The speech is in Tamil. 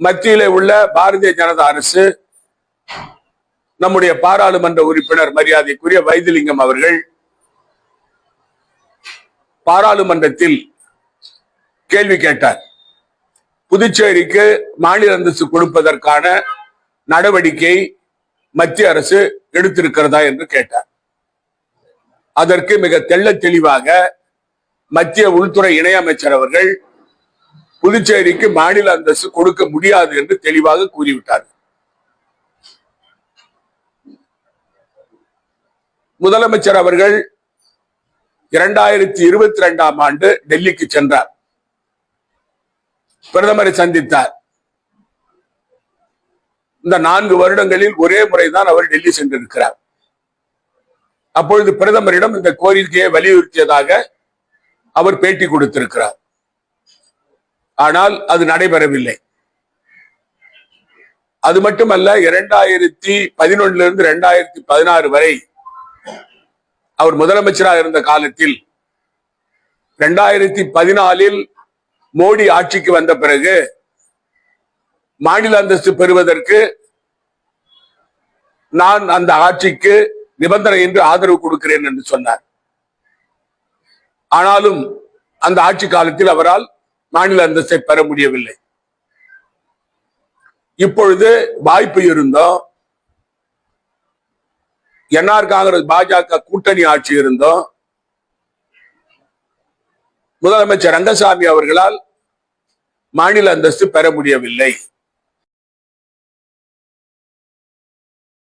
மத்தியிலே உள்ள பாரதிய ஜனதா அரசு நம்முடைய பாராளுமன்ற உறுப்பினர் மரியாதைக்குரிய வைத்திலிங்கம் அவர்கள் பாராளுமன்றத்தில் கேள்வி கேட்டார். புதுச்சேரிக்கு மாநில அந்தஸ்து கொடுப்பதற்கான நடவடிக்கை மத்திய அரசு எடுத்திருக்கிறதா என்று கேட்டார். அதற்கு மிக தெள்ள தெளிவாக மத்திய உள்துறை இணையமைச்சர் அவர்கள் புதுச்சேரிக்கு மாநில அந்தஸ்து கொடுக்க முடியாது என்று தெளிவாக கூறிவிட்டார். முதலமைச்சர் அவர்கள் 2022ஆம் ஆண்டு டெல்லிக்கு சென்றார். பிரதமரை சந்தித்தார். இந்த 4 வருடங்களில் ஒரே முறைதான் அவர் டெல்லி சென்றிருக்கிறார். அப்பொழுது பிரதமரிடம் இந்த கோரிக்கையை வலியுறுத்தியதாக அவர் பேட்டி கொடுத்திருக்கிறார். ஆனால் அது நடைபெறவில்லை. அது மட்டுமல்ல, 2011 2016 வரை அவர் முதலமைச்சராக இருந்த காலத்தில் 2014 மோடி ஆட்சிக்கு வந்த பிறகு மாநில அந்தஸ்து பெறுவதற்கு நான் அந்த ஆட்சிக்கு நிபந்தனை என்று ஆதரவு கொடுக்கிறேன் என்று சொன்னார். ஆனாலும் அந்த ஆட்சி காலத்தில் அவரால் மாநில அந்தஸ்தை பெற முடியவில்லை. இப்பொழுது வாய்ப்பு இருந்தோம், என்ஆர் காங்கிரஸ் பாஜக கூட்டணி ஆட்சி இருந்தோம், முதலமைச்சர் ரங்கசாமி அவர்களால் மாநில அந்தஸ்து பெற முடியவில்லை.